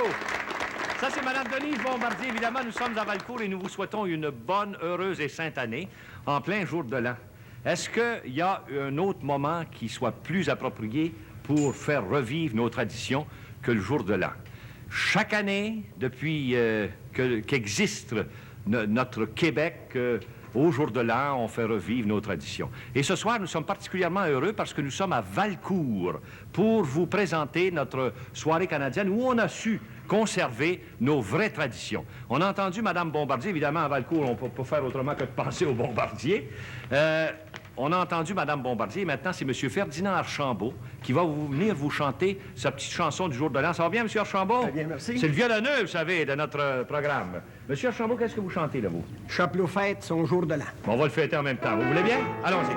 Bravo. Ça, c'est Mme Denise Bombardier. Évidemment, nous sommes à Valcourt et nous vous souhaitons une bonne, heureuse et sainte année en plein jour de l'an. Est-ce qu'il y a un autre moment qui soit plus approprié pour faire revivre nos traditions que le jour de l'an? Chaque année, depuis qu'existe notre Québec, au jour de l'an, on fait revivre nos traditions. Et ce soir, nous sommes particulièrement heureux parce que nous sommes à Valcourt pour vous présenter notre soirée canadienne où on a su conserver nos vraies traditions. On a entendu Mme Bombardier, évidemment, à Valcourt, on ne peut pas faire autrement que de penser aux Bombardier. On a entendu Mme Bombardier. Maintenant, c'est M. Ferdinand Archambault qui va venir vous chanter sa petite chanson du jour de l'an. Ça va bien, M. Archambault? Très bien, merci. C'est le violonneux, vous savez, de notre programme. M. Archambault, qu'est-ce que vous chantez, là, vous? Chapelot fête son jour de l'an. Bon, on va le fêter en même temps. Vous voulez bien? Allons-y.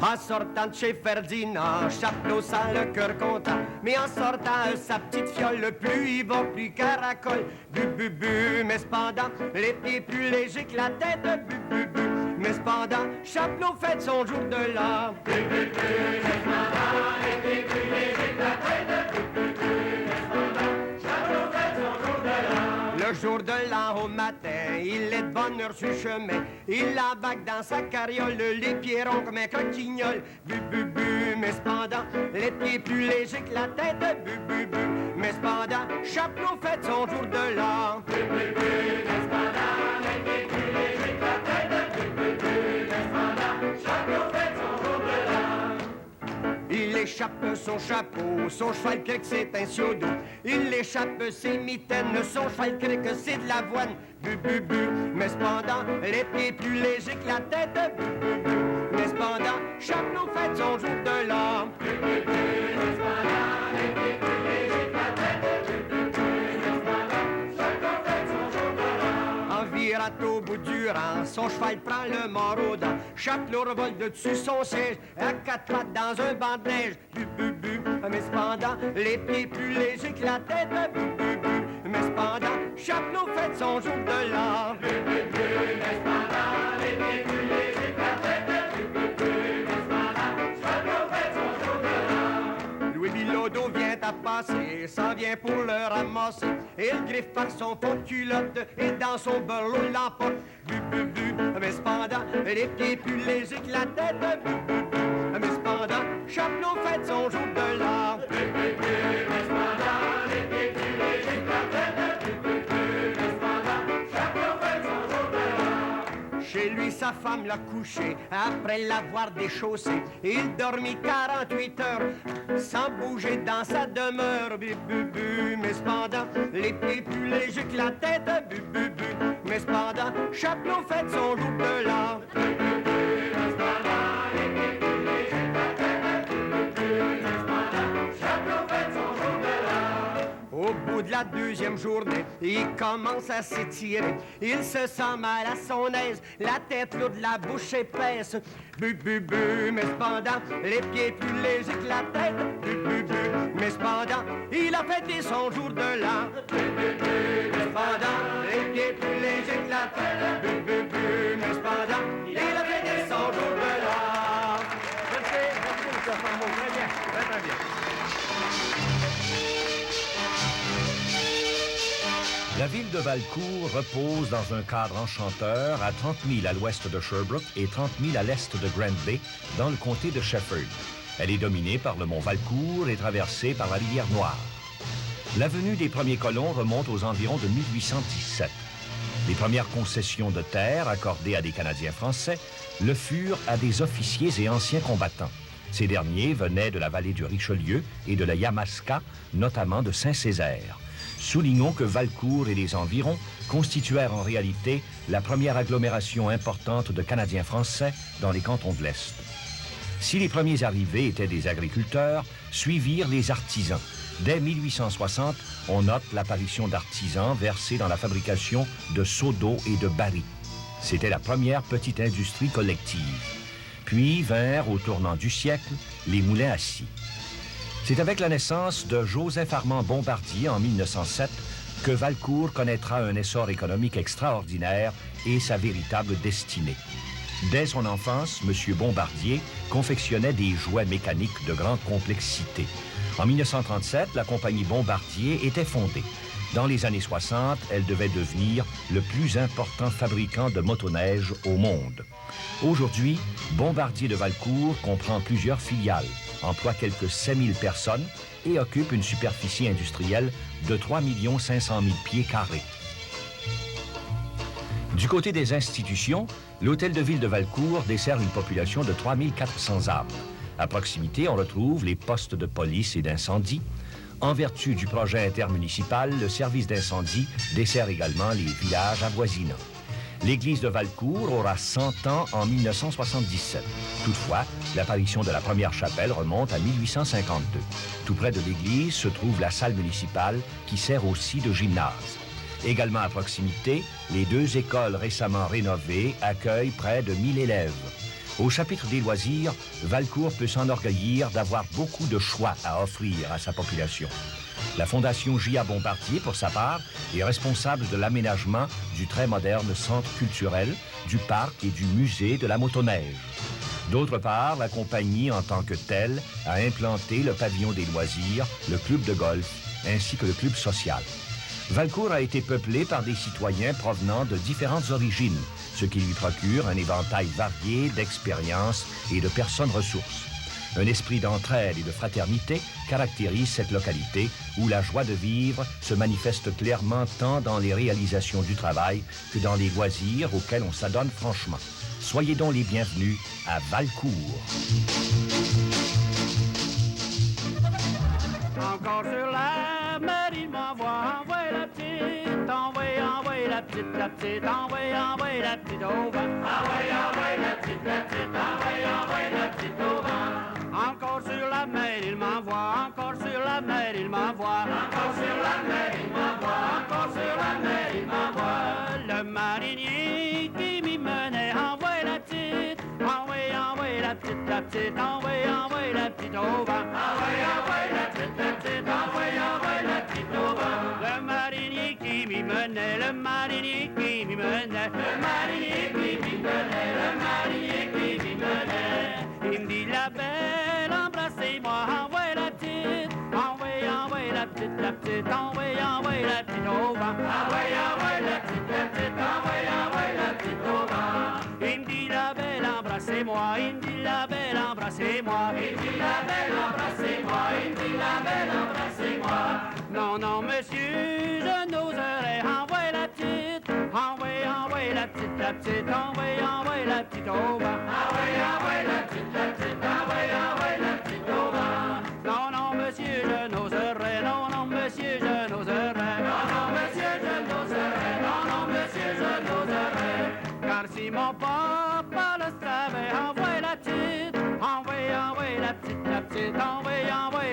En sortant de chez Ferdinand, Chapelot sent le cœur content. Mais en sortant sa petite fiole, le plus il va, plus caracole. Bu, bu, bu, mais cependant, les pieds plus légers que la tête. Bu, bu, bu, mais cependant, Chapelot fête son jour de l'an. Bu, bu, bu, mais cependant, les pieds plus légers que la tête. Bu, bu, bu, mais cependant, Chapelot fête son jour de l'an. Le jour de l'an au matin, il est de bonne heure sur le chemin. Il la bague dans sa carriole, les pieds ronds comme un coquignol. Bu, bu, bu, mais cependant, les pieds plus légers que la tête. Bu, bu, bu, mais cependant, Chapelot fête son jour de l'an. Bu, bu, bu, mais cependant, les pieds plus légers que la tête. Bu, bu, bu, mais cependant, Chapelot fête son jour de l'an. Il échappe son chapeau, son cheval crée que c'est un siodo. Il échappe ses mitaines, son cheval crée que c'est de l'avoine. Bu, bu, bu, mais cependant, les pieds plus légers que la tête. Bu, bu, bu, mais cependant, Chapelot fête son jour de l'an. Bu, bu, bu, mais cependant, les pieds plus légers que la tête. Bu, bu, bu, mais cependant, Chapelot fête son jour de l'an. En virant au bout du rang, son cheval prend le maraudant. Chapelot revole de dessus son siège, à quatre pattes dans un banc de neige. Bu, bu, bu, mais cependant, les pieds plus légers que la tête. Bu, bu, bu, mais cependant, Chapelot fête son jour de l'an. Bu, bu, bu, mais cependant, les pieds plus légers que la tête. Bu, bu, bu, mais cependant, Chapelot fête son jour de l'an. Louis Bilodeau vient à passer, s'en vient pour le ramasser. Il griffe par son fond de culotte et dans son berlot l'emporte. Bu, bu, bu, mais cependant, les pieds plus légers que la tête. Bu, bu, bu, mais cependant, Chapelot fête son jour de l'an. Bu, bu, bu, mais cependant, les pieds plus légers que la tête. Bu, bu, bu, mais cependant, Chapelot fête son jour de l'an. Chez lui, sa femme l'a couché après l'avoir déchaussé. Il dormit 48 heures sans bouger dans sa demeure. Bu, bu, bu, mais cependant, les pieds plus légers que la tête. Bu, bu, bu, mais cependant, Chapelot fête son jour de l'an. Bu, bu, bu, mais cependant, les pieds plus légers que la tête. Bu, bu, bu, mais cependant, Chapelot fête son jour de l'an. Au bout de la deuxième journée, il commence à s'étirer. Il se sent mal à son aise, la tête lourde, la bouche épaisse. Bu, bu, bu, mais cependant, les pieds plus légers que la tête. Bu, bu, bu, mais cependant, il a fêté son jour de l'an. Bu, bu, bu, mais cependant, les pieds plus légers que la tête. Bu, bu, bu, mais cependant, il a fêté son jour de l'an. Merci, M. Archambault. Très bien, très, très bien. La ville de Valcourt repose dans un cadre enchanteur à 30 000 à l'ouest de Sherbrooke et 30 000 à l'est de Grant Bay, dans le comté de Shefford. Elle est dominée par le mont Valcourt et traversée par la rivière Noire. La venue des premiers colons remonte aux environs de 1817. Les premières concessions de terre accordées à des Canadiens français le furent à des officiers et anciens combattants. Ces derniers venaient de la vallée du Richelieu et de la Yamaska, notamment de Saint-Césaire. Soulignons que Valcourt et les environs constituèrent en réalité la première agglomération importante de Canadiens français dans les cantons de l'Est. Si les premiers arrivés étaient des agriculteurs, suivirent les artisans. Dès 1860, on note l'apparition d'artisans versés dans la fabrication de seaux d'eau et de barils. C'était la première petite industrie collective. Puis vinrent, au tournant du siècle, les moulins à scie. C'est avec la naissance de Joseph Armand Bombardier en 1907 que Valcourt connaîtra un essor économique extraordinaire et sa véritable destinée. Dès son enfance, M. Bombardier confectionnait des jouets mécaniques de grande complexité. En 1937, la compagnie Bombardier était fondée. Dans les années 60, elle devait devenir le plus important fabricant de motoneiges au monde. Aujourd'hui, Bombardier de Valcourt comprend plusieurs filiales, emploie quelques 5000 personnes et occupe une superficie industrielle de 3 500 000 pieds carrés. Du côté des institutions, l'Hôtel de Ville de Valcourt dessert une population de 3 400 âmes. À proximité, on retrouve les postes de police et d'incendie. En vertu du projet intermunicipal, le service d'incendie dessert également les villages avoisinants. L'église de Valcourt aura 100 ans en 1977. Toutefois, l'apparition de la première chapelle remonte à 1852. Tout près de l'église se trouve la salle municipale qui sert aussi de gymnase. Également à proximité, les 2 écoles récemment rénovées accueillent près de 1000 élèves. Au chapitre des loisirs, Valcourt peut s'enorgueillir d'avoir beaucoup de choix à offrir à sa population. La Fondation J.A. Bombardier, pour sa part, est responsable de l'aménagement du très moderne centre culturel, du parc et du musée de la motoneige. D'autre part, la compagnie, en tant que telle, a implanté le pavillon des loisirs, le club de golf, ainsi que le club social. Valcourt a été peuplé par des citoyens provenant de différentes origines, ce qui lui procure un éventail varié d'expériences et de personnes ressources. Un esprit d'entraide et de fraternité caractérise cette localité où la joie de vivre se manifeste clairement tant dans les réalisations du travail que dans les loisirs auxquels on s'adonne franchement. Soyez donc les bienvenus à Valcourt. Encore sur la mer, il m'envoie, envoie la petite, envoie la petite, la petite, envoie la petite au vent. Envoie la petite, envoie la petite au vent. Encore sur la mer, il m'envoie, encore sur la mer, il m'envoie. Encore sur la mer, il m'envoie, encore sur la mer, il m'envoie. Le marinier qui m'y menait, envoie la petite, envoie la petite, envoie la petite au vent. Envoie la petite, envoie la petite au vent. Le marinier qui m'y menait, le marinier qui m'y menait, le marinier qui m'y menait, le marinier qui m'y menait. Il me dit la belle, embrassez-moi, envoie la petite, envoie la petite, envoie la petite au vent. Envoie la petite, envoie la petite au vent. Il me dit la belle, embrassez-moi, il me dit la belle, embrassez-moi, il me dit la belle, embrassez-moi, il me dit la belle, embrassez-moi. Non, non, monsieur, je n'oserais, envoie la petite, envoie la petite, envoie la petite au vent. Envoie la petite, envoie la petite au vent. Non, non, monsieur, je n'oserais, non, non, monsieur, je n'oserais. Non, non, monsieur, je n'oserais, non, non, monsieur, je n'oserais. Car si mon papa le savait, envoie la petite, envoie la petite, envoie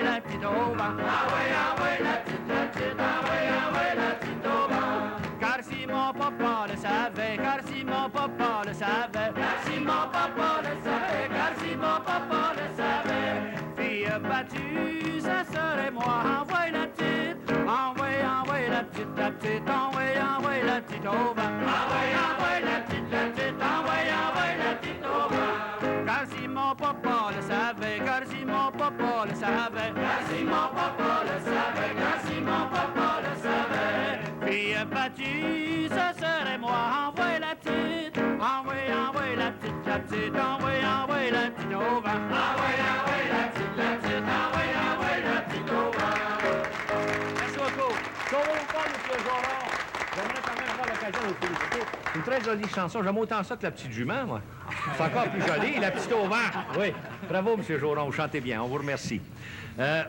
la petite au vent. Envoie la petite, envoie la petite au vent. Car si mon papa le savait, car si mon papa le savait, car si mon papa le savait, car si mon papa le savait, fille battue, ça serait moi. Envoie la petite, envoie la petite, envoie la petite au vent. Envoie la petite, envoie la petite au vent. Car si mon papa le savait, car si mon papa le savait, car si mon papa le savait, car si mon papa le savait, fille battue, ça serait moi. Envoie la petite, envoie la petite, envoie la petite au vent. Envoie la petite, envoie la petite au vent. Merci beaucoup. Sauvons pas, M. Joron. J'aimerais quand même avoir l'occasion de vous féliciter. C'est une très jolie chanson. J'aime autant ça que la petite jument, moi. C'est encore plus joli, la petite au vent. Oui. Bravo, M. Joron. Vous chantez bien. On vous remercie.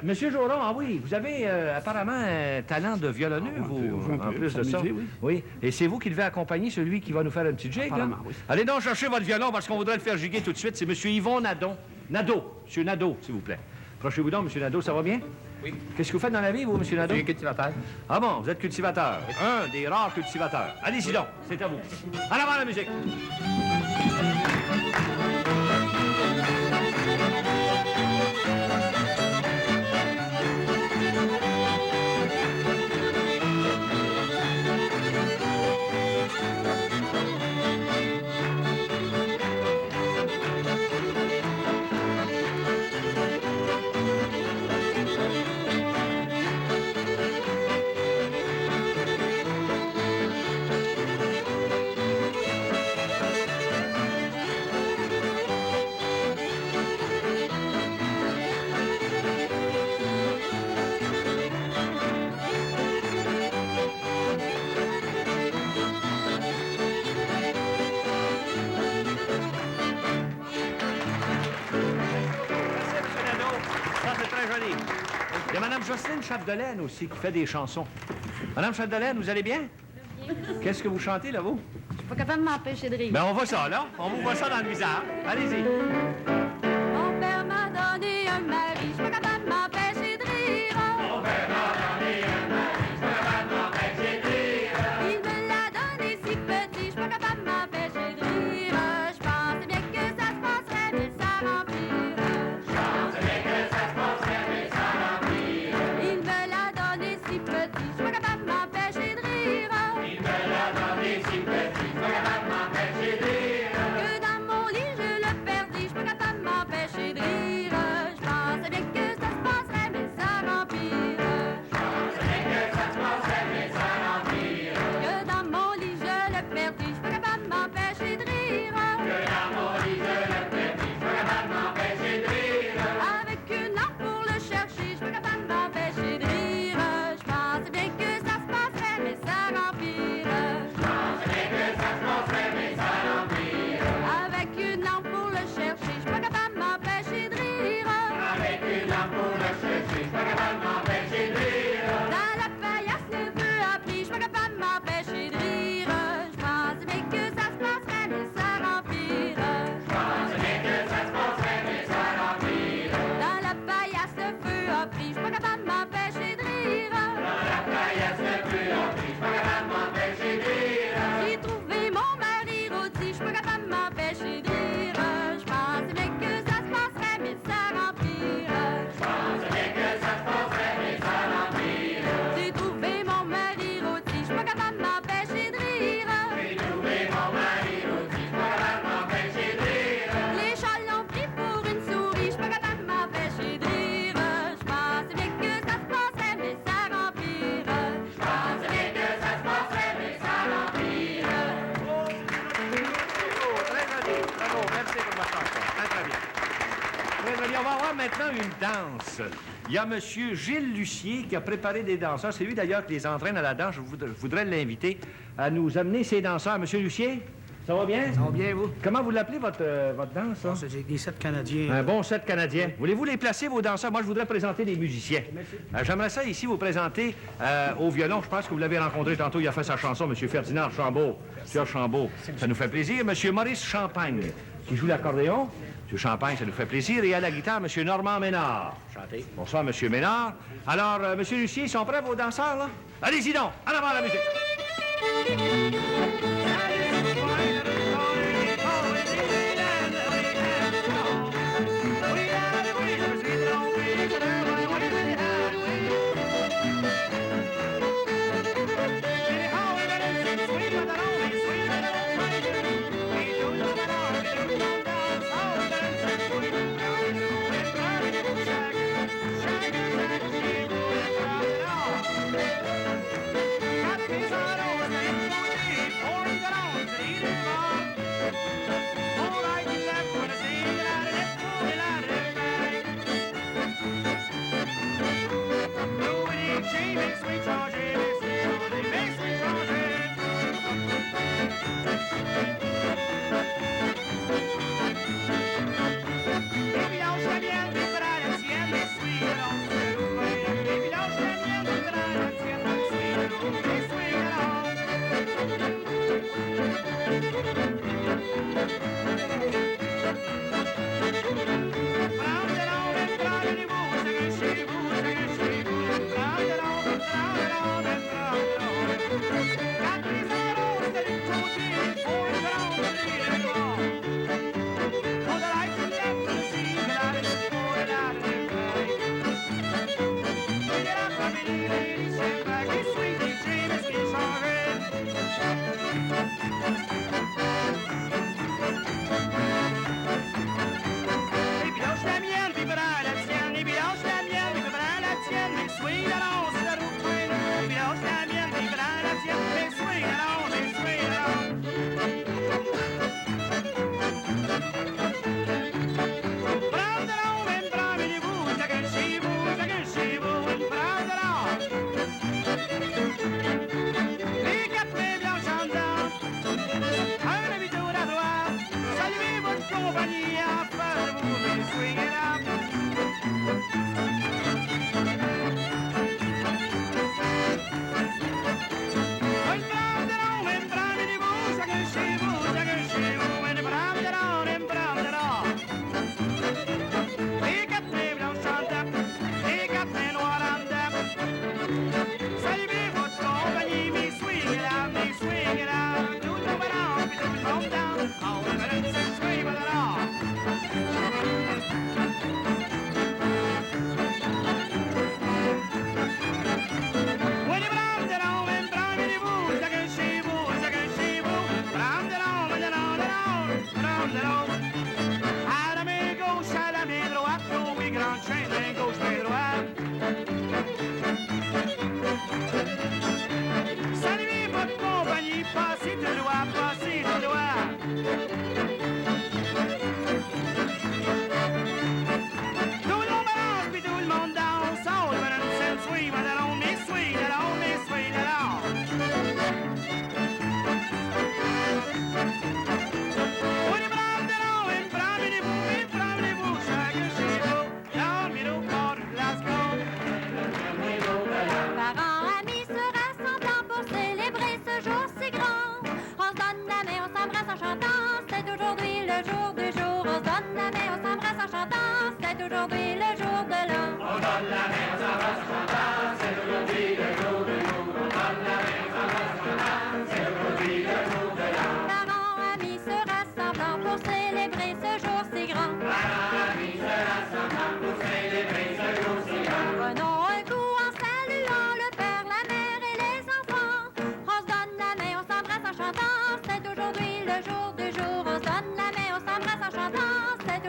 Monsieur Joron, ah oui, vous avez apparemment un talent de violonneux, vous, en plus de ça. Oui. Oui. Et c'est vous qui devez accompagner celui qui va nous faire une petite gigue, là? Apparemment, oui. Allez donc chercher votre violon parce qu'on voudrait le faire giguer tout de suite. C'est M. Yvon Nadeau. Nadeau. M. Nadeau, s'il vous plaît. Approchez-vous donc, M. Nadeau, ça va bien? Oui. Qu'est-ce que vous faites dans la vie, vous, M. Nadeau? Je suis cultivateur. Ah bon, vous êtes cultivateur. Un des rares cultivateurs. Allez-y donc, c'est à vous. En avant la musique. Jocelyne Chapdelaine aussi, qui fait des chansons. Madame Chapdelaine, vous allez bien? Qu'est-ce que vous chantez, là, vous? Je suis pas capable de m'empêcher de rire. Ben, on voit ça, là. On vous voit ça dans le visage. Allez-y. Mon père m'a donné un mari, je suis pas capable de m'empêcher de rire. Mon père m'a donné un mari, je suis pas capable de m'empêcher de rire. Il me l'a donné si petit, je suis pas capable de m'empêcher de rire. Je pensais bien que ça se passerait, mais ça rempire. Je pensais bien que ça se passerait, mais ça rempire. Il me l'a donné si petit, je suis pas capable de m'empêcher de rire. Il me l'a donné si petit, je suis pas capable de m'empêcher de rire. Que dans mon lit je le perdis, je suis pas capable de m'empêcher de rire. Je pensais bien que ça se passerait, mais ça rempire. Je pensais bien que ça se passerait, mais ça rempire. Que dans mon lit je le perdis, je suis pas capable de m'empêcher de rire. Que dans mon lit je le perdis, je suis pas capable de m'empêcher de rire. Avec une lampe pour le chercher, je suis pas capable de m'empêcher de rire. Je pensais bien que ça se passerait, mais ça rempire. Je pensais bien que ça se passerait, mais ça rempire. Avec une lampe pour le chercher, je suis pas capable de m'empêcher de rire. Avec une lampe pour le chercher, je suis pas capable de m'empêcher de rire. Dans la paillasse, le feu a pris, je suis pas capable de m'empêcher de rire. Je pensais bien que ça se passerait, mais ça rempire. Je pensais bien que ça se passerait, mais ça rempire. Dans la paillasse, le feu a pris, je suis pas capable de m'empêcher de rire. Dans la paillasse, le feu a pris, je suis pas capable de m'empêcher de rire. J'ai trouvé mon mari rôti, je suis pas capable de m'empêcher de rire. Je pensais bien que ça se passerait, mais ça rempire. Je pensais bien que ça se passerait, mais ça rempire. J'ai trouvé mon mari rôti, je suis pas capable de m'empêcher de rire. J'ai trouvé mon mari rôti, je suis pas capable de m'empêcher de rire. Les chats l'ont pris pour une souris, je suis pas capable de m'empêcher de rire. Je pensais bien que ça se passerait, mais ça rempire. Je pensais bien que ça se passerait, mais ça rempire. Très joli. Bravo. Merci pour votre chanson. Très, très bien. Très joli. On va avoir maintenant une danse. Il y a M. Gilles Lucier qui a préparé des danseurs. C'est lui, d'ailleurs, qui les entraîne à la danse. Je voudrais l'inviter à nous amener ces danseurs. M. Lucier, ça va bien? Ça va bien, vous? Comment vous l'appelez, votre danse? ça? C'est des 7 Canadiens. Un bon set canadien. Voulez-vous les placer, vos danseurs? Moi, je voudrais présenter des musiciens. J'aimerais ça ici vous présenter au violon. Je pense que vous l'avez rencontré tantôt. Il a fait sa chanson, M. Ferdinand Chambaud. Monsieur Chambaud, ça nous fait plaisir. M. Maurice Champagne, qui joue l'accordéon. M. Champagne, ça nous fait plaisir. Et à la guitare, M. Normand Ménard. Chantez. Bonsoir, M. Ménard. Alors, M. Lucier, ils sont prêts, vos danseurs, là? Allez-y donc! En avant la musique!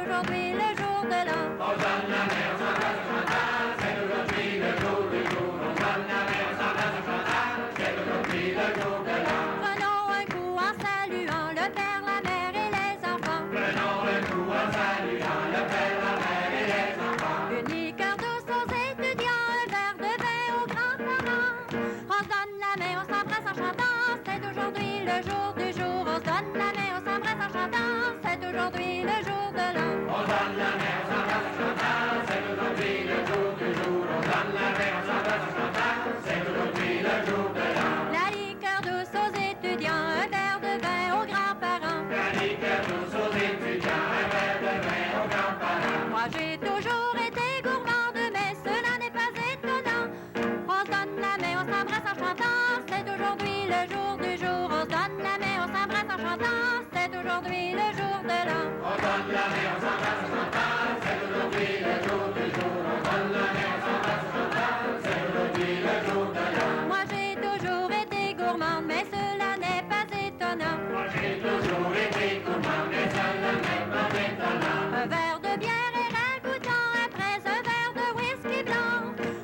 aujourd'hui le jour de l'an. On donne la main, on s'embrasse en chantant, c'est aujourd'hui le jour du jour. On donne la main, on s'embrasse en chantant, c'est aujourd'hui le jour de l'an. Prenons un coup en saluant le père, la mère et les enfants. Prenons un coup en saluant le père, la mère et les enfants. Une liqueur douce aux étudiants, un verre de vin aux grands-parents. On se donne la main, on s'embrasse en chantant, c'est aujourd'hui le jour du jour. On se donne la main, on s'embrasse en chantant, c'est aujourd'hui le jour de l'an. On donne la main, on s'embrasse en chantant, c'est aujourd'hui le jour du jour. On donne la main, on s'embrasse en chantant, c'est aujourd'hui le jour de l'an. La liqueur douce aux étudiants, un verre de vin aux grands-parents. La liqueur douce aux étudiants, un verre de vin aux grands-parents. Moi j'ai toujours été gourmande, mais cela n'est pas étonnant. On se donne la main, on s'embrasse en chantant, c'est aujourd'hui le jour du jour. On se donne la main, on s'embrasse en chantant, c'est aujourd'hui le jour de l'an. On donne la main, on s'embrasse en chantant, c'est aujourd'hui le jour du jour. On donne la main, on s'embrasse en chantant, c'est aujourd'hui le jour de l'an. Moi j'ai toujours été gourmande, mais cela n'est pas étonnant. Moi j'ai toujours été gourmand, mais cela n'est pas étonnant. Un verre de bière et ragoûtant, après un verre de whisky blanc.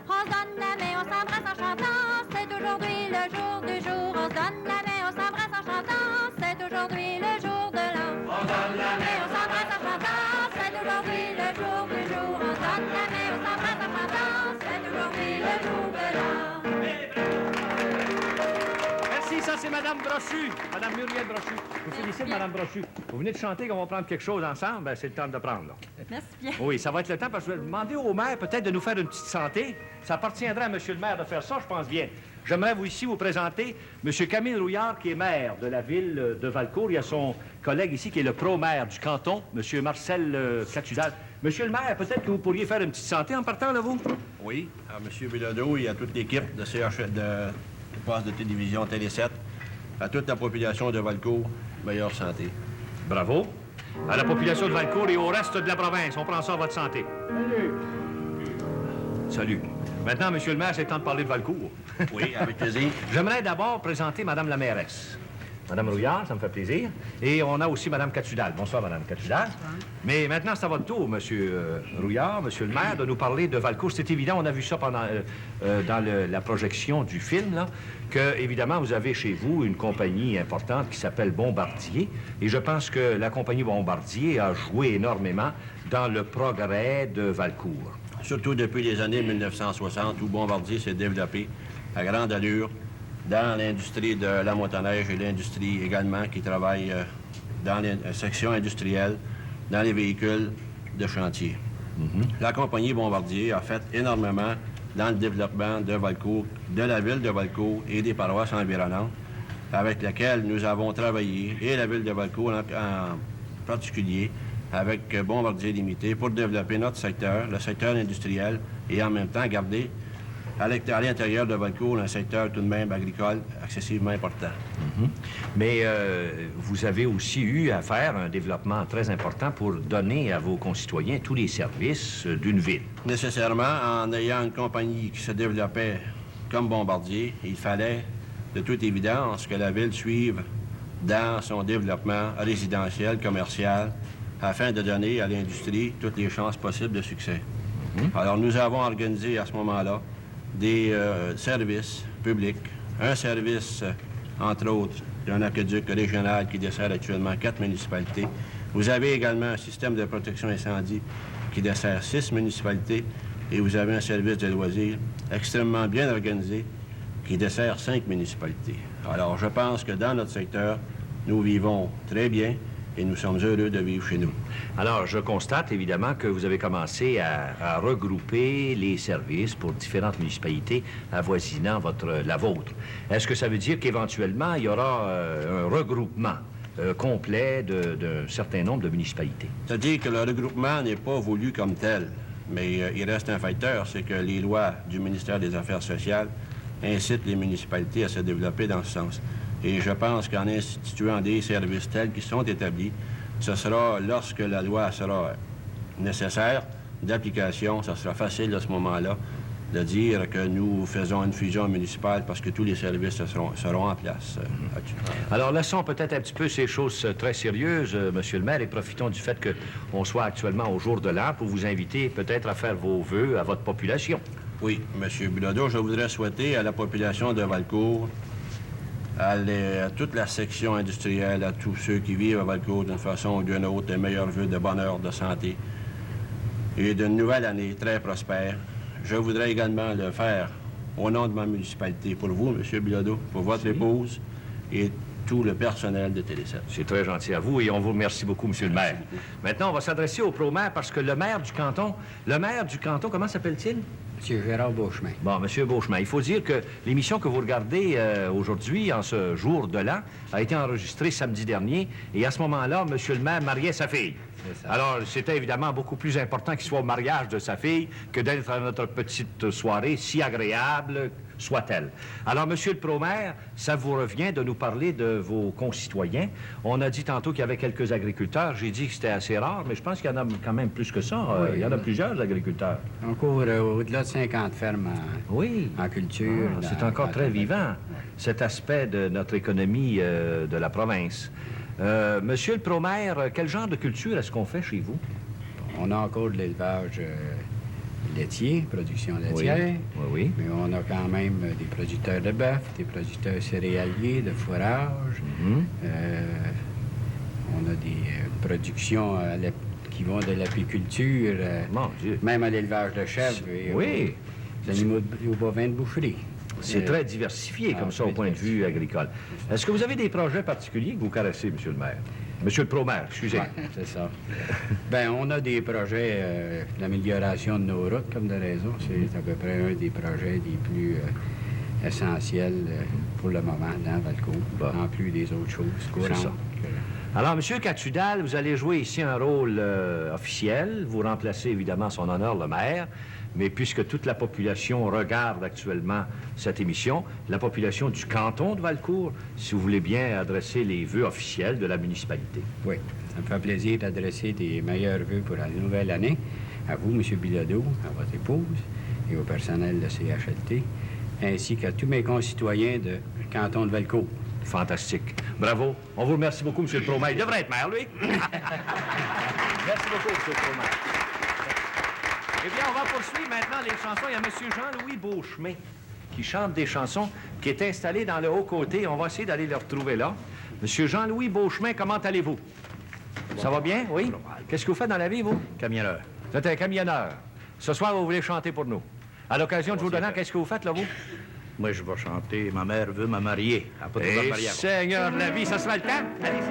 On se donne la main, on s'embrasse en chantant, c'est aujourd'hui le jour du jour. On se donne la main, on s'embrasse en chantant, c'est aujourd'hui le jour de l'an. On donne la main, On s'embrasse en chantant, c'est aujourd'hui le jour du jour. On se donne la main, on s'embrasse en chantant, c'est aujourd'hui le jour de l'an. Merci, ça c'est Madame Brochu, Madame Muriel Brochu. Je vous félicite, Madame Brochu. Vous venez de chanter qu'on va prendre quelque chose ensemble, ben, c'est le temps de prendre. Là. Merci bien. Oui, ça va être le temps parce que je vais demander au maire peut-être de nous faire une petite santé. Ça appartiendra à Monsieur le maire de faire ça, je pense bien. J'aimerais vous présenter Monsieur Camille Rouillard, qui est maire de la ville de Valcourt. Il y a son collègue ici qui est le pro-maire du canton, Monsieur Marcel Catudal. Monsieur le maire, peut-être que vous pourriez faire une petite santé en partant, là, vous? Oui, à M. Bilodeau et à toute l'équipe de CHL, de poste de télévision Télé 7, à toute la population de Valcourt, meilleure santé. Bravo. À la population de Valcourt et au reste de la province, on prend ça à votre santé. Salut. Maintenant, Monsieur le maire, c'est le temps de parler de Valcourt. Oui, avec plaisir. J'aimerais d'abord présenter Madame la mairesse. Madame Rouillard, ça me fait plaisir. Et on a aussi Madame Catudal. Bonsoir, Madame Catudal. Mais maintenant, c'est à votre tour, Monsieur Rouillard, Monsieur le maire, de nous parler de Valcourt. C'est évident, on a vu ça pendant dans la projection du film, là, que, évidemment, vous avez chez vous une compagnie importante qui s'appelle Bombardier. Et je pense que la compagnie Bombardier a joué énormément dans le progrès de Valcourt. Surtout depuis les années 1960, où Bombardier s'est développé à grande allure dans l'industrie de la motoneige et l'industrie également qui travaille dans les sections industrielles, dans les véhicules de chantier. La compagnie Bombardier a fait énormément dans le développement de Valcourt, de la ville de Valcourt et des paroisses environnantes, avec lesquelles nous avons travaillé, et la ville de Valcourt en particulier, avec Bombardier Limité, pour développer notre secteur, le secteur industriel, et en même temps garder à l'intérieur de Valcourt un secteur tout de même agricole excessivement important. Mais vous avez aussi eu à faire un développement très important pour donner à vos concitoyens tous les services d'une ville. Nécessairement, en ayant une compagnie qui se développait comme Bombardier, il fallait, de toute évidence, que la ville suive dans son développement résidentiel, commercial, afin de donner à l'industrie toutes les chances possibles de succès. Alors, nous avons organisé à ce moment-là des services publics, un service, entre autres, d'un aqueduc régional qui dessert actuellement 4 municipalités. Vous avez également un système de protection incendie qui dessert 6 municipalités et vous avez un service de loisirs extrêmement bien organisé qui dessert 5 municipalités. Alors, je pense que dans notre secteur, nous vivons très bien et nous sommes heureux de vivre chez nous. Alors, je constate évidemment que vous avez commencé à regrouper les services pour différentes municipalités avoisinant la vôtre. Est-ce que ça veut dire qu'éventuellement, il y aura un regroupement complet d'un certain nombre de municipalités? C'est-à-dire que le regroupement n'est pas voulu comme tel, mais il reste un facteur, c'est que les lois du ministère des Affaires sociales incitent les municipalités à se développer dans ce sens. Et je pense qu'en instituant des services tels qui sont établis, ce sera, lorsque la loi sera nécessaire d'application, ça sera facile à ce moment-là de dire que nous faisons une fusion municipale parce que tous les services seront en place. Alors, laissons peut-être un petit peu ces choses très sérieuses, Monsieur le maire, et profitons du fait qu'on soit actuellement au jour de l'an pour vous inviter peut-être à faire vos vœux à votre population. Oui, M. Bilodeau, je voudrais souhaiter à la population de Valcourt, à toute la section industrielle, à tous ceux qui vivent à Valcourt d'une façon ou d'une autre, les meilleurs vœux de bonheur, de santé et d'une nouvelle année très prospère. Je voudrais également le faire au nom de ma municipalité pour vous, M. Bilodeau, pour votre épouse et tout le personnel de Télé 7. C'est très gentil à vous et on vous remercie beaucoup, Monsieur le maire. Maintenant, on va s'adresser au pro-maire parce que le maire du canton, comment s'appelle-t-il? M. Gérard Beauchemin. Bon, Monsieur Beauchemin, il faut dire que l'émission que vous regardez aujourd'hui, en ce jour de l'an, a été enregistrée samedi dernier et à ce moment-là, Monsieur le maire mariait sa fille. Alors, c'était évidemment beaucoup plus important qu'il soit au mariage de sa fille que d'être à notre petite soirée, si agréable soit-elle. Alors, Monsieur le pro-maire, ça vous revient de nous parler de vos concitoyens. On a dit tantôt qu'il y avait quelques agriculteurs. J'ai dit que c'était assez rare, mais je pense qu'il y en a quand même plus que ça. Oui, il y en a plusieurs agriculteurs. Encore au-delà de 50 fermes en culture. C'est encore très vivant, cet aspect de notre économie de la province. Monsieur le pro-maire, quel genre de culture est-ce qu'on fait chez vous? On a encore de l'élevage laitier, production laitière. Oui. Mais on a quand même des producteurs de bœuf, des producteurs céréaliers, de fourrage. On a des productions qui vont de l'apiculture, Mon Dieu. même à l'élevage de chèvres et aux animaux aux bovins de boucherie. C'est très diversifié comme ça au point de vue agricole. Est-ce que vous avez des projets particuliers que vous caressez, Monsieur le maire? Monsieur le pro-maire, excusez. Ouais, c'est ça. Bien, on a des projets d'amélioration de nos routes, comme de raison. C'est à peu près un des projets les plus essentiels pour le moment dans Valcourt, en plus des autres choses courantes. ça. Alors, Monsieur Catudal, vous allez jouer ici un rôle officiel. Vous remplacez évidemment son honneur, le maire. Mais puisque toute la population regarde actuellement cette émission, la population du canton de Valcourt, si vous voulez bien adresser les vœux officiels de la municipalité. Oui, ça me fait plaisir d'adresser des meilleurs vœux pour la nouvelle année à vous, M. Bilodeau, à votre épouse et au personnel de CHLT, ainsi qu'à tous mes concitoyens du canton de Valcourt. Fantastique. Bravo. On vous remercie beaucoup, M. le pro-maire. Il devrait être maire, lui. Merci beaucoup, M. le pro-maire. Eh bien, on va poursuivre maintenant les chansons. Il y a M. Jean-Louis Beauchemin qui chante des chansons, qui est installé dans le haut côté. On va essayer d'aller le retrouver là. M. Jean-Louis Beauchemin, comment allez-vous? Ça va bien, oui? Qu'est-ce que vous faites dans la vie, vous? Camionneur. Vous êtes un camionneur. Ce soir, vous voulez chanter pour nous. À l'occasion de vous donner, qu'est-ce que vous faites, là, vous? Moi, je vais chanter « Ma mère veut me marier » à Poteau-Mariage. Seigneur de la vie, ça sera le temps? Allez-y.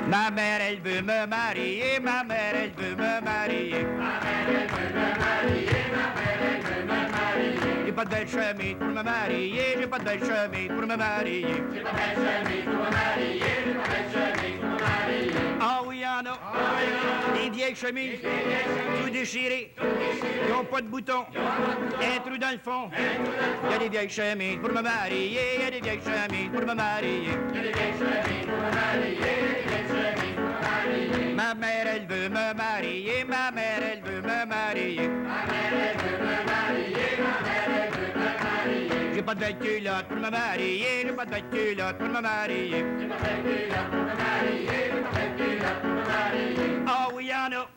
Ma mère, elle veut me marier, ma mère, elle veut me marier. Ma mère, elle veut me marier, ma mère, elle veut me marier. J'ai pas de belle chemise pour me marier, j'ai pas de belle chemise pour me marier. J'ai pas de belle chemise pour me marier, j'ai pas de belle chemise pour me marier. Ah oui, y'en a. Des vieilles chemises, tout déchirées, qui n'ont pas de boutons, un trou dans le fond. Il y a des vieilles chemises pour me marier, il y a des vieilles chemises pour me marier. Il y a des vieilles chemises pour me marier. Ma mère, elle veut me marier, ma mère, elle veut me marier. Ma mère, elle veut me marier, ma mère, elle veut me marier. J'ai pas de belle culotte pour me marier, j'ai pas de belle culotte pour me marier. J'ai pas de belle culotte pour me marier, j'ai pas de belle culotte pour me marier. Ah oui, y'en a.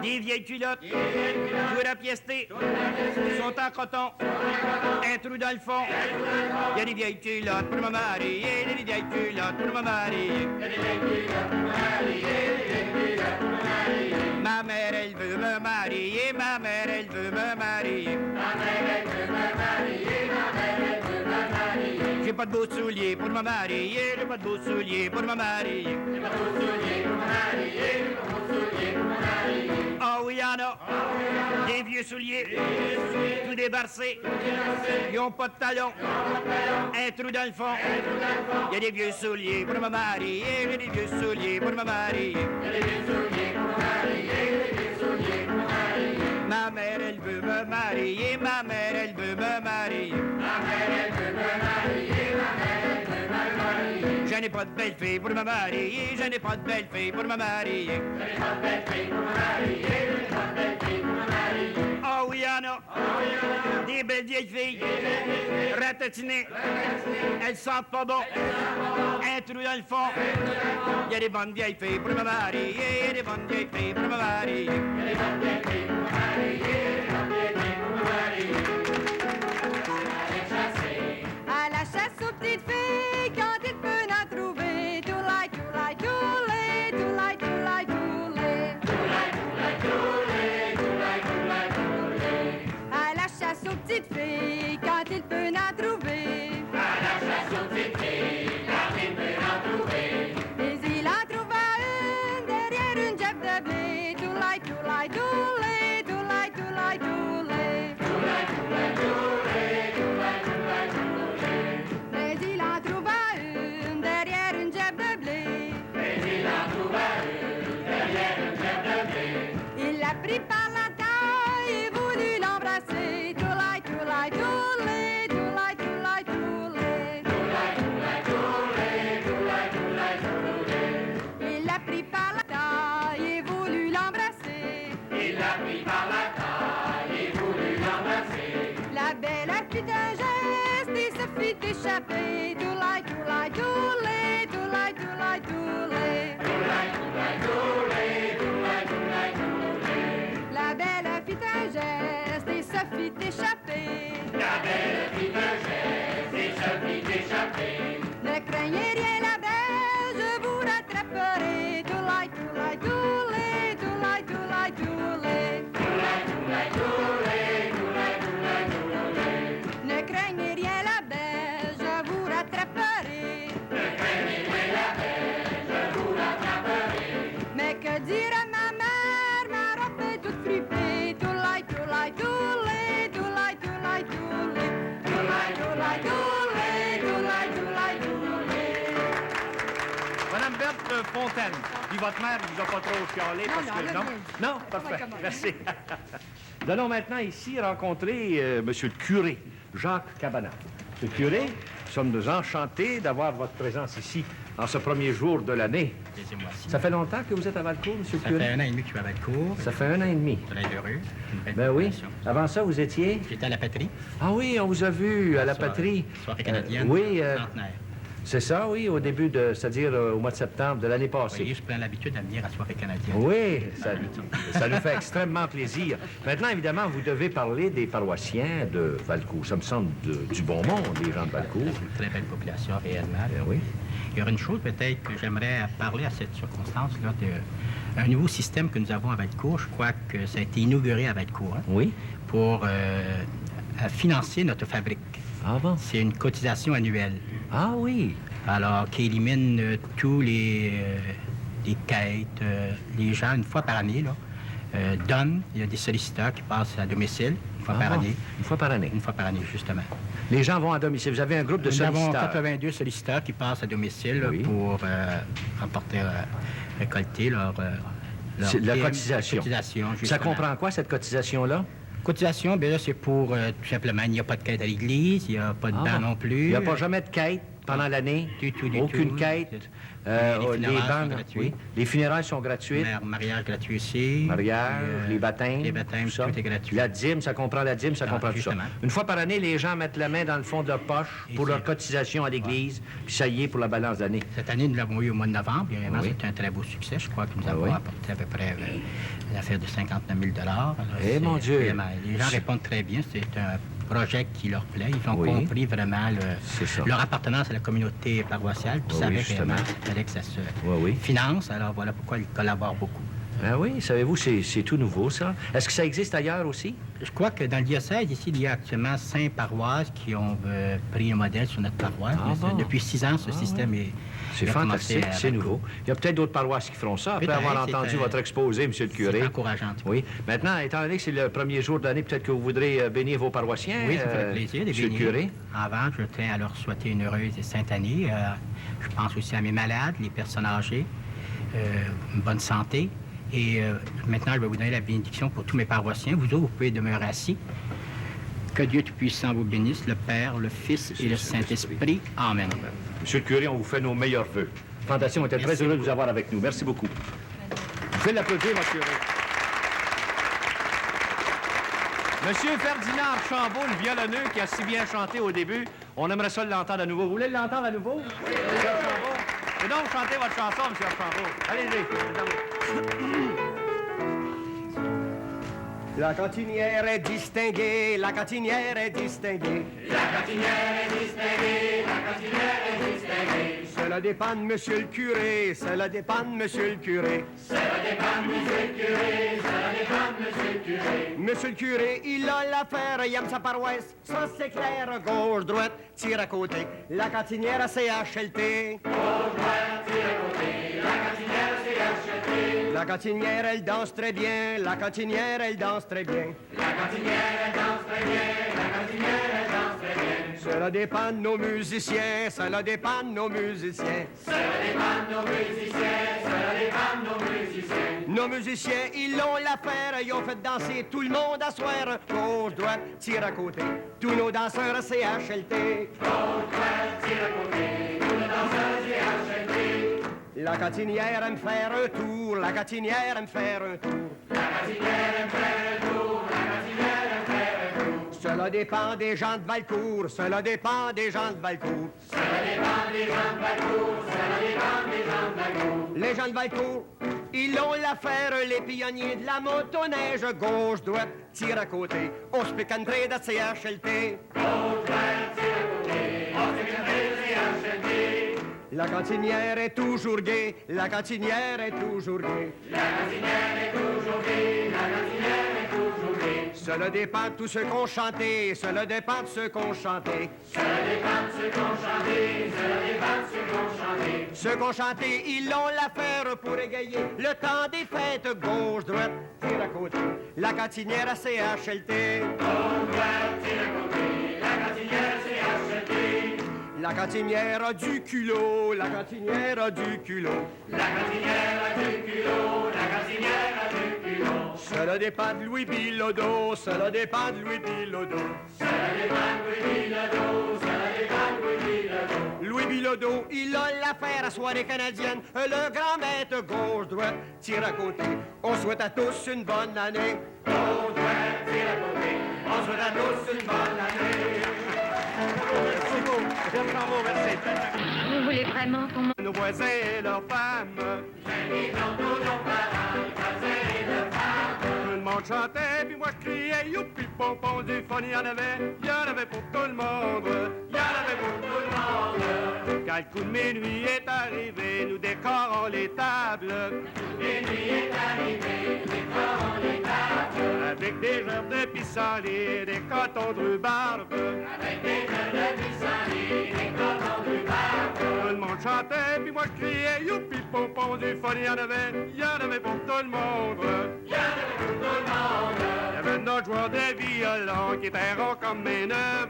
Des vieilles culottes, tout rapiestées, sont en coton, un trou dans le fond. Il y a des vieilles culottes pour me marier, il y a des vieilles culottes pour me marier. Il y a des vieilles culottes pour me marier. Ma mère, elle veut me marier, ma mère, elle veut me marier. Ma mère, elle veut me marier, ma mère, elle veut me marier. J'ai pas de beaux souliers pour me marier, j'ai pas de beaux souliers pour me marier. J'ai pas de beaux souliers pour me marier, j'ai pas de beaux souliers pour me marier. Ah oui, y'en a. Des vieux souliers, tout débarcés. Ils ont pas de talons, un trou dans le fond. Il y a des vieux souliers pour me marier, j'ai des vieux souliers pour me marier. Il y a des vieux souliers pour me marier, des vieux souliers pour me marier. Ma mère, elle veut me marier, ma mère, elle veut me marier. Ma mère, elle veut me marier, ma mère, elle veut me marier. Je n'ai pas de belle fille pour me marier, je n'ai pas de belle fille pour me marier. Je n'ai pas de belle fille pour me marier, je n'ai pas de belle fille pour me marier. Oh oui, filles. Ratatinées. Elles sentent pas bon. Un trou dans le fond. Il y a des bonnes vieilles filles pour me marier. Il y a des bonnes vieilles filles pour me marier. À la chasse aux petites filles, quand il peut en trouver. Toulay, toulay, toulay, toulay, toulay, toulay. À la chasse aux petites filles, quand il peut en trouver. Mais il en trouva une derrière une jappe de blé. Toulay, toulay, toulay, toulay, toulay, toulay. Mais il en trouva une derrière une jappe de blé. Il l'a pris par la taille et voulut l'embrasser. Toulay, toulay, toulay, toulay, toulay, toulay. Il l'a pris par la taille et voulut l'embrasser. La belle fit un geste et se fit échapper. Toulay, toulay, toulay, toulay, toulay, toulay. La belle fit un geste et se fit échapper. Ne craignez rien, la belle, je vous rattraperai. Toulay, toulay, toulay, toulay, toulay, toulay. Ne craignez rien, la belle, je vous rattraperai. Mais que dira ma mère, ma robe est toute fripée. Toulay, toulay, toulay, toulay, toulay, toulay. Toulay, toulay, toulay, toulay, toulay, toulay. Madame Berthe Fontaine, puis votre mère ne vous a pas trop chialé parce non, que... elle a Non? bien. Non? Parfait. comment. Merci. Nous allons maintenant ici rencontrer Monsieur le curé, Jacques Cabana. Monsieur le curé, nous sommes enchantés d'avoir votre présence ici en ce premier jour de l'année. Laissez-moi ici. Ça fait longtemps que vous êtes à Valcourt, Monsieur le Ça curé? fait un an et demi que je suis à Valcourt. Ça fait 1 an et demi. Soleil heureux. Une belle Ben oui. population. Avant ça, vous étiez? J'étais à la patrie. Ah oui, on vous a vu à la Soirée- patrie. Soirée canadienne. oui, Centenaire. c'est ça, oui, au début de, c'est-à-dire au mois de septembre de l'année Vous passée. voyez, je prends l'habitude de venir à soirée canadienne. Oui, ça nous fait extrêmement plaisir. Maintenant, évidemment, vous devez parler des paroissiens de Valcourt. Ça me semble du bon monde, les gens de Valcourt. C'est une très belle population, réellement. Ben oui. Il y aurait une chose peut-être que j'aimerais parler à cette circonstance-là d'un nouveau système que nous avons à Valcourt. Je crois que ça a été inauguré à Valcourt, hein, Oui? pour à financer notre fabrique. Ah bon? C'est une cotisation annuelle. Ah oui. Alors, qui élimine tous les quêtes. Les gens, une fois par année, là, donnent. Il y a des solliciteurs qui passent à domicile une fois Ah par bon? année. Une fois par année. Une fois par année, justement. Les gens vont à domicile. Vous avez un groupe de Nous avons solliciteurs. 82 solliciteurs qui passent à domicile là, Oui. pour récolter leur C'est de la prime, cotisation. Ça justement. comprend quoi, cette cotisation-là? Cotisation, bien là, c'est pour, tout simplement, il n'y a pas de quête à l'église, il n'y a pas de banc non plus. Il n'y a pas jamais de quête pendant l'année? Du tout, du Aucune tout. quête? Les funérailles sont bancs, gratuits. oui. Les funérailles sont gratuites. Mariage gratuit aussi. Mariage, Puis, les baptêmes, Les baptêmes, tout ça. tout est gratuit. La dîme, ça comprend la dîme, ça comprend tout ça. justement. Une fois par année, les gens mettent la main dans le fond de leur poche Et pour leur c'est- cotisation à l'église, puis ça y est pour la balance d'année. Cette année, nous l'avons eu au mois de novembre. Et vraiment, Oui. c'était un très beau succès. Je crois que nous Ah avons oui. apporté à peu près une affaire de 59 000 Alors, Eh, c'est mon Dieu! vraiment- les gens C'est- répondent très bien. C'est un projet qui leur plaît. Ils ont Oui. compris vraiment C'est ça. leur appartenance à la communauté paroissiale. Puis Oui, savaient justement. vraiment qu'il fallait que ça se Oui, oui. finance. Alors, voilà pourquoi ils collaborent beaucoup. Ah oui, savez-vous, c'est tout nouveau, ça. Est-ce que ça existe ailleurs aussi? Je crois que dans le diocèse, ici, il y a actuellement 5 paroisses qui ont pris un modèle sur notre paroisse. Ah Mais bon? depuis 6 ans, ce système est... C'est il a fantastique, commencé à c'est Valcourt. nouveau. Il y a peut-être d'autres paroisses qui feront ça, après Peut-être, avoir c'est entendu un- votre exposé, Monsieur le curé. C'est encourageant. en tout cas. Oui. Maintenant, étant donné que c'est le premier jour de l'année, peut-être que vous voudrez bénir vos paroissiens, Oui, ça me fait plaisir de Monsieur le bénir. curé. Avant, je tiens à leur souhaiter une heureuse et sainte année. Je pense aussi à mes malades, les personnes âgées, une bonne santé. Et maintenant, je vais vous donner la bénédiction pour tous mes paroissiens. Vous autres, vous pouvez demeurer assis. Que Dieu Tout-Puissant vous bénisse, le Père, le Fils et le Saint-Esprit. Amen. Monsieur le curé, on vous fait nos meilleurs vœux. Fondation, on était très Merci heureux de vous avoir avec nous. Merci beaucoup. Vous pouvez l'applaudir, votre curé. Monsieur Ferdinand Archambault, le violonneux qui a si bien chanté au début, on aimerait ça l'entendre à nouveau. Vous voulez l'entendre à nouveau? Oui. Monsieur Archambault? Et donc, chantez votre chanson, Monsieur Archambault. Allez-y. La cantinière est distinguée, la cantinière est distinguée. La cantinière est distinguée, la cantinière est distinguée. Cela dépend de monsieur le curé, cela dépend de monsieur le curé. Cela dépend de monsieur le curé, cela dépend de monsieur le curé. Monsieur le curé, il a l'affaire, il aime sa paroisse. Ça c'est clair, gauche, droite, tire à côté. La cantinière à CHLT. Gauche, droite, tire à côté. La cantinière c'est acheté. La cantinière, elle danse très bien. La cantinière, elle danse très bien. La cantinière elle danse très bien. La cantinière elle danse très bien. Cela dépend de nos musiciens. Cela dépend de nos musiciens. Cela dépend de nos musiciens. Cela dépend de nos musiciens. Nos musiciens, ils ont l'affaire. Ils ont fait danser tout le monde à soir. Gauche, droite, tire à côté. Tous nos danseurs à CHLT. Gauche, droite, tire à côté. Tous nos danseurs CHLT. La cantinière aime faire un tour. La cantinière aime faire un tour. La cantinière aime faire un tour. La cantinière aime faire un tour. Cela dépend des gens de Valcourt. Cela dépend des gens de Valcourt. Cela dépend des gens de Valcourt. Cela dépend des gens de Valcourt. Les gens de Valcourt, ils ont l'affaire. Les pionniers de la motoneige. Gauche, droite, tire à côté. On se pique entrer de CHLT. Gauche, droite, tire à côté. On se pique entrer de CHLT. La cantinière est toujours gaie. La cantinière est toujours gaie. La cantinière est toujours gaie. La cantinière est toujours gaie. Cela dépend de tous ceux qu'on chantait. Cela dépend de ceux qu'on chantait. Cela dépend de ceux qu'on chantait. Cela dépend de ceux qu'on chantait. Ceux qu'on chantait, ils ont l'affaire pour égayer le temps des fêtes. Gauche, droite, tire à côté. La cantinière à CHLT. Gauche, droite, tire à côté. La cantinière CHLT. La cantinière a du culot. La cantinière a du culot. La cantinière a du culot. La cantinière a du culot. Cela dépend de Louis Bilodeau. Cela dépend de Louis Bilodeau. Cela dépend de Louis Bilodeau. Cela dépend de Louis Bilodeau. Louis Bilodeau, il a l'affaire à soirée canadienne. Le grand maître gauche, droite, tire à côté. On souhaite à tous une bonne année. Gauche, droite, tire à côté. On souhaite à tous une bonne année. Bravo, merci. Vous voulez vraiment qu'on Nos voisins et leurs femmes. J'ai dans tous nos parents, les voisins et leurs femmes. Tout le monde chantait, puis moi je criais, youpi, pompon, du fun, il y en avait pour tout le monde. Il y en avait pour tout le monde. Quand le coup de minuit est arrivé, nous décorons les tables. Minuit est arrivé, nous décorons les tables. Avec des gerbes de pissenlit, des cotons de rhubarbe. Avec des gerbes de pissenlit, des cotons de rhubarbe. Tout le monde chantait, puis moi je criais, youpi, pompon, du fun, il y en avait pour tout le monde. Il y en avait pour tout le monde. Il y avait notre joueur de violon qui était rond comme mes neufs.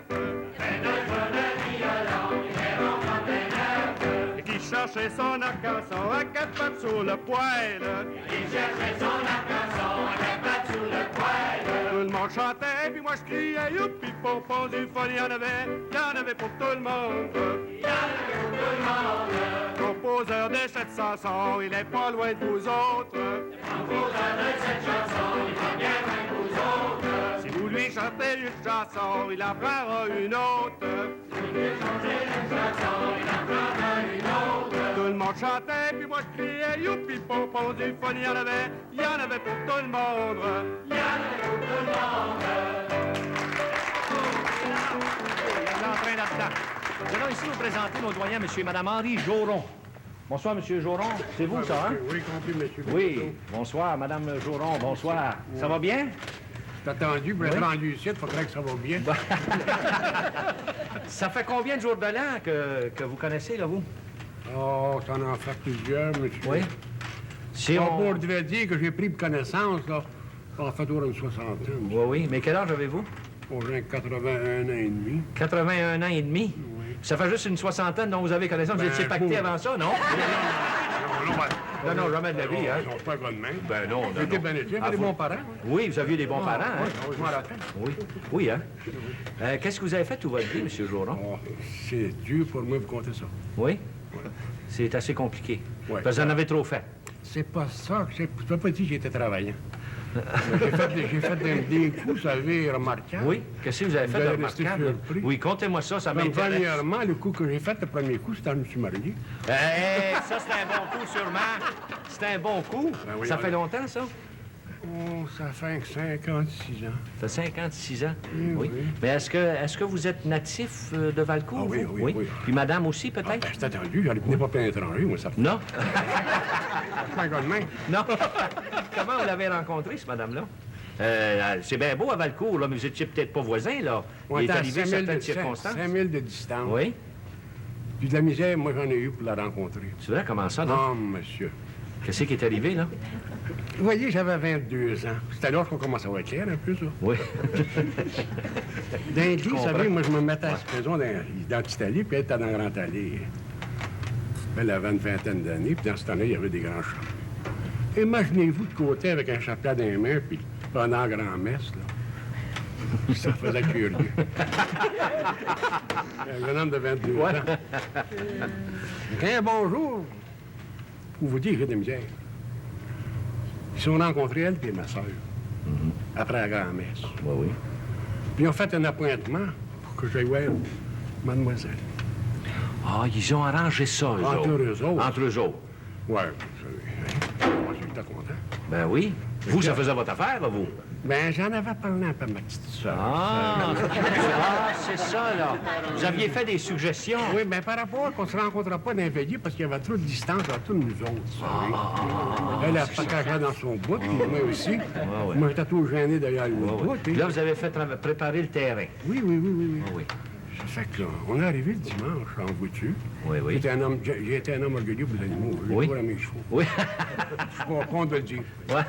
C'est notre joueur de violon qui était rond comme des neufs. Et qui cherchait son arc-en-son à quatre pattes sur le poêle. Il cherchait son arc-en-son à quatre pattes sur le poêle. Tout le monde chantait, puis moi je criais, youpi, pompon, du fun, il y en avait pour tout le monde. Il y en avait pour tout le monde. Composeur de cette chanson, il est pas loin de vous autres. Composeur de cette chanson, il est bien loin de vous autres. Si vous lui chantez une chanson, il en prendra une autre. Si vous lui chantez une chanson, il en prendra une autre. Tout le monde chantait, puis moi je criais, youpi, pompon, du fun, il y en avait pour tout le monde. Il y en avait pour tout le monde. Il est en train là-dedans. Nous allons ici vous présenter nos doyens, M. et Mme Henri Joron. Bonsoir, M. Joron. C'est vous, ça, hein? Oui, compris, monsieur. Oui. Bonsoir, Mme Joron. Bonsoir. Ça va bien? T'as attendu pour être rendu ici, il faudrait que ça va bien. Ça fait combien de jours de l'an que vous connaissez, là, vous? Oh, ça en fait plusieurs, monsieur. Oui. Si On on... devrait dire que j'ai pris de connaissance, là, ça en fait autour d'une soixantaine. Oui, oui. Mais quel âge avez-vous? Oh, j'ai 81 ans et demi. 81 ans et demi? Oui. Ça fait juste une soixantaine dont vous avez connaissance. Vous étiez pacté avant ça, non? Non, jamais de la vie, hein? Ils sont pas bonnes mains. Ben non, non, J'étais non. bien étudié, Ah, des vous- bons parents. Oui, vous aviez des bons parents, hein? Oui, je m'en rappelle. Oui. Oui, hein? Qu'est-ce que vous avez fait toute votre vie, M. Joron? Oh, c'est dur pour moi de vous compter ça. Oui? C'est assez compliqué. Ouais. Parce que vous en avez trop fait. C'est pas ça. Je peux pas dire que j'étais travaillant. J'ai fait des coups, vous savez, remarquables. Oui? Qu'est-ce que vous avez fait de Vous allez rester remarquable? surpris. Oui, contez-moi ça, ça Ben, m'intéresse. premièrement, le coup que j'ai fait, le premier coup, c'était quand je me suis marié. Ça, c'est un bon coup, sûrement. C'est un bon coup. Ben oui, ça voilà. fait longtemps, ça? Oh, ça fait 56 ans. Ça fait 56 ans. Oui. Mais est-ce que vous êtes natif de Valcourt? Ah oui, vous? oui. Puis madame aussi, Ah, peut-être? ben, c'est attendu, j'allais venir pas plein étranger, moi, ça fait Non? un gars de main. Non. Comment vous l'avez rencontré, ce madame-là? C'est bien beau à Valcourt, là, mais vous étiez peut-être pas voisins, là. On Il est était à arrivé 5 000 certaines de- circonstances. 5 000 de distance. Oui? Puis de la misère, moi, j'en ai eu pour la rencontrer. C'est vrai, comment ça, non? Non, monsieur. Qu'est-ce qui est arrivé, là? Vous voyez, j'avais 22 ans. C'était alors qu'on commençait à être clair un peu, ça. Oui. Dans le lit, vous comprends. savez, moi, je me mettais à la maison dans Petite Allée, puis elle était dans la Grande Allée. Elle avait une vingtaine d'années, puis dans ce temps-là, il y avait des grands champs. Imaginez-vous de côté avec un chapelet dans les mains, puis pendant la grand-messe, là. Ça faisait curieux. Un jeune homme de 22 ans. Un bon jour, pour vous dire, j'ai de misère. Ils se sont rencontrés, elle et ma soeur, après la grand-messe. Oui. Puis ils ont fait un appointement pour que j'aille voir mademoiselle. Ah, ils ont arrangé ça, eux Entre autres. eux autres. Entre eux autres. Ouais, vous savez. Moi, j'étais content. Ben oui. Vous, ça faisait votre affaire, là, vous? Ben, j'en avais parlé un peu à ma petite soeur. C'est ça, là. Vous aviez fait des suggestions. Oui, bien, par rapport qu'on ne se rencontrera pas dans les veillées parce qu'il y avait trop de distance entre nous autres, vous savez. Elle a pas cachée dans son bout, puis moi aussi. ouais. Moi, j'étais tout gêné derrière le bout. Puis là, vous avez fait préparer le terrain. Oui. Oui. Ça fait que là, on est arrivé le dimanche en voiture. Oui. J'ai été un homme orgueilleux pour les animaux. J'ai Oui. toujours aimé les chevaux. Oui. Je comprends de le dire. Ouais.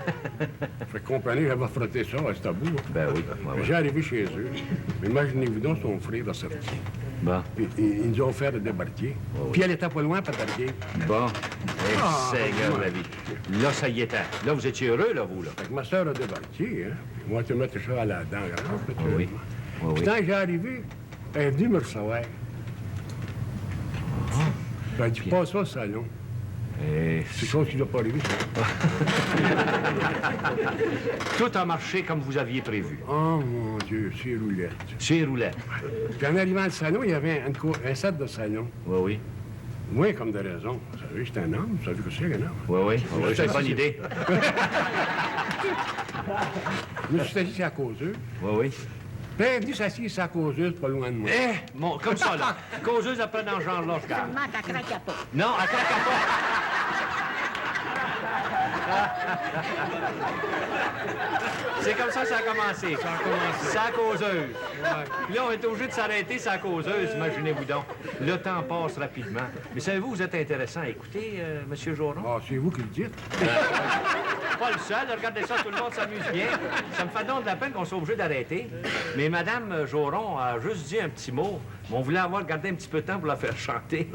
Fait que comprenez, j'avais frotté ça à Stabou. Ben oui. Ouais. J'ai arrivé chez eux. Imaginez-vous donc, son frère a sorti. Bon. Puis, ils nous ont offert de débarquer. Puis elle était pas loin pour débarquer. Bon. Seigneur de la vie. Là, ça y était. Là, vous étiez heureux, là, vous, là. Fait que ma soeur a débarqué, hein. Moi, je mettais ça à la dent grande. Oui. Puis quand j'ai arrivé, elle est venue me recevoir. Ben, elle dit, passe ça au salon. C'est chose qui ne doit pas arriver, ça. Tout a marché comme vous aviez prévu. Oh, mon Dieu, c'est roulette. Chez Roulette. Puis en arrivant au salon, il y avait un set de salon. Oui. Moi, comme de raison. Vous savez, j'étais un homme. Vous savez que c'est un homme. Oui. C'est une bonne idée. Je me suis assis à la causeuse. Oui. Puis elle est venue s'asseoir sur la causeuse, pas loin de moi. Comme ça, là. Causeuse après dans ce genre-là, je garde. Seulement qu'elle craquait pas. Non, elle craque pas. C'est comme ça que ça a commencé. Ça a causeuse. Puis là, on est obligé de s'arrêter sa causeuse, imaginez-vous donc. Le temps passe rapidement. Mais savez-vous, vous êtes intéressant à écouter, M. Joron? Ah, c'est vous qui le dites. Pas le seul, regardez ça, tout le monde s'amuse bien. Ça me fait donc de la peine qu'on soit obligé d'arrêter. Mais Mme Joron a juste dit un petit mot. Mais on voulait avoir gardé un petit peu de temps pour la faire chanter.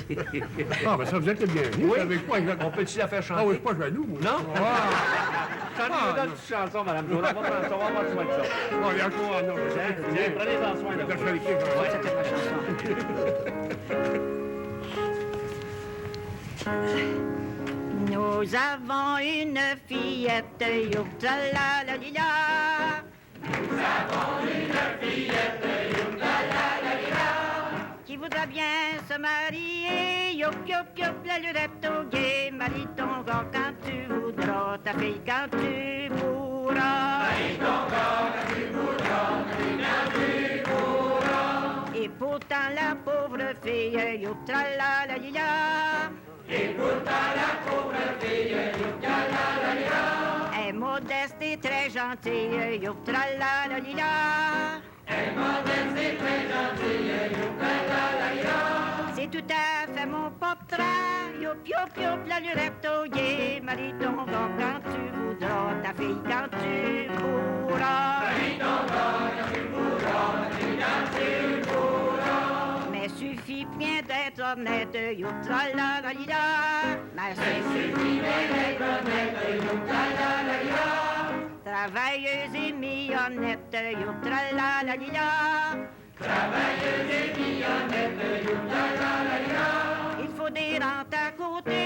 Ah, ben ça, vous êtes le bienvenu. Oui. Vous savez quoi, On peut-tu la faire chanter? Ah oui, je suis pas jaloux, moi. Non? Ah, Chantez-nous dans une petite chanson, Mme Joron. On va avoir soin de ça. non, il y a un coup, non. Tiens, prenez-en soin, là. C'était ma chanson. Nous avons une fillette, youptalalalila. Nous avons une fillette, youptalalalila. Qui voudra bien se marier, youp, la lurette au guet. Marie ton gars quand tu voudras, ta fille quand tu pourras. Marie ton gars quand tu voudras, ta fille quand tu pourras. Et pourtant la pauvre fille, youptalalalila. Et pourtant la pauvre fille, youptalalalila. Est modeste et très gentille, youptalalalila. Est modeste et très gentille, youptalalalila. C'est tout à fait mon portrait, youp, la lurette au guet. Marie ton gars quand tu voudras, ta fille quand tu pourras. Marie ton gars quand tu voudras, ta fille quand tu pourras. Mais suffit bien d'être honnête, youptalalalila. Mais suffit bien d'être honnête, youptalalalila. Travailleuse et millonnette, youptalalalila. Travailleuse et millonnette, youptalalalila. Il faut des rentes à côté,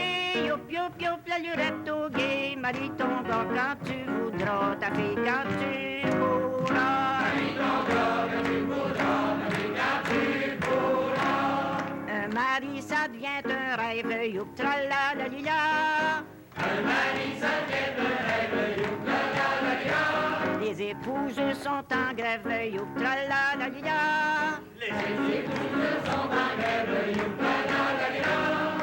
youp, la lurette au guet. Marie ton gars quand tu voudras. voudras, ta fille quand tu pourras. Marie ton gars quand tu voudras, ta fille quand tu pourras. Un mari, ça devient un rêve, youp tralalalila. Un mari, ça devient un rêve, youp tralalalila. Les épouses sont en grève, youp tralalalila. Les épouses sont en grève, youp tralalalila.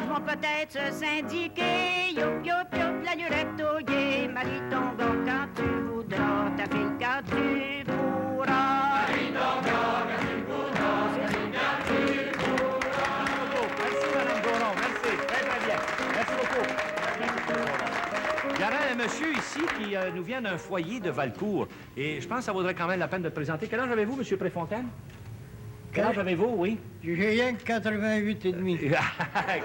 Ils vont peut-être se syndiquer, youp youp youp, la lurette au gué. Marie ton gars quand tu voudras, ta fille quand tu pourras. Marie ton gars quand tu voudras, ta fille quand tu pourras. Merci, Mme Goron. Merci. Très, très bien. Merci beaucoup. Il y aurait un monsieur ici qui nous vient d'un foyer de Valcourt. Et je pense que ça vaudrait quand même la peine de te présenter. Quel âge avez-vous, M. Préfontaine? Quel âge avez-vous, oui? J'ai rien que 88 et demi.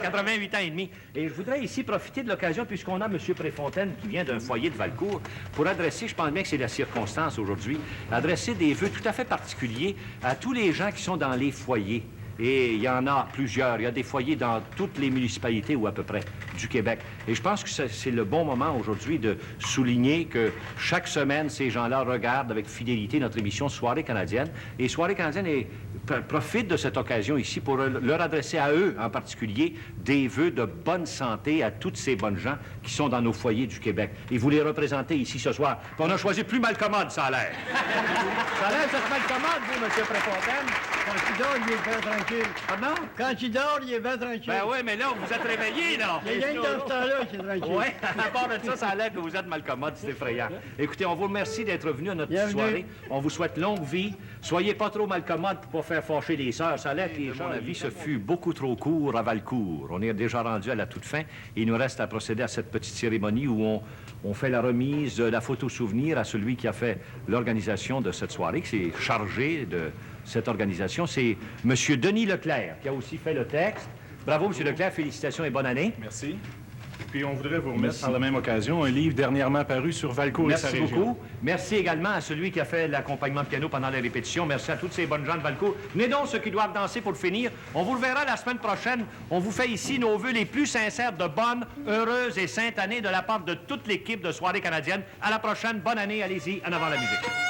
88 ans et demi. Et je voudrais ici profiter de l'occasion, puisqu'on a M. Préfontaine qui vient d'un foyer de Valcourt, pour adresser, je pense bien que c'est la circonstance aujourd'hui, adresser des vœux tout à fait particuliers à tous les gens qui sont dans les foyers. Et il y en a plusieurs. Il y a des foyers dans toutes les municipalités, ou à peu près, du Québec. Et je pense que c'est le bon moment aujourd'hui de souligner que chaque semaine, ces gens-là regardent avec fidélité notre émission Soirée canadienne. Et Soirée canadienne profite de cette occasion ici pour leur adresser à eux, en particulier, des vœux de bonne santé à toutes ces bonnes gens qui sont dans nos foyers du Québec. Et vous les représentez ici ce soir. Puis on a choisi plus malcommode, ça a l'air. Ça a l'air d'être malcommode, vous, M. Préfontaine. Quand il dort, il est bien tranquille. Pardon? Quand il dort, il est bien tranquille. Ben oui, mais là, vous êtes réveillé, là. Il y a rien que dans ce temps-là qui est tranquille. Oui, à part de ça, ça a l'air que vous êtes malcommode, c'est effrayant. Écoutez, on vous remercie d'être venu à notre petite soirée. On vous souhaite longue vie. Soyez pas trop malcommode pour pas faire fâcher les sœurs. Ça a l'air que les gens, la vie, ce fut beaucoup trop court à Valcourt. On est déjà rendu à la toute fin. Il nous reste à procéder à cette petite cérémonie où on fait la remise de la photo souvenir à celui qui a fait l'organisation de cette soirée, qui s'est chargé de cette organisation. C'est M. Denis Leclerc qui a aussi fait le texte. Bravo, M. Leclerc. Félicitations et bonne année. Merci. Puis on voudrait vous remettre par la même occasion un livre dernièrement paru sur Valcourt et sa région. Merci beaucoup. Merci également à celui qui a fait l'accompagnement piano pendant les répétitions. Merci à toutes ces bonnes gens de Valcourt. Venez donc ceux qui doivent danser pour le finir. On vous le verra la semaine prochaine. On vous fait ici nos vœux les plus sincères de bonne, heureuse et sainte année de la part de toute l'équipe de Soirée canadienne. À la prochaine. Bonne année. Allez-y, en avant la musique.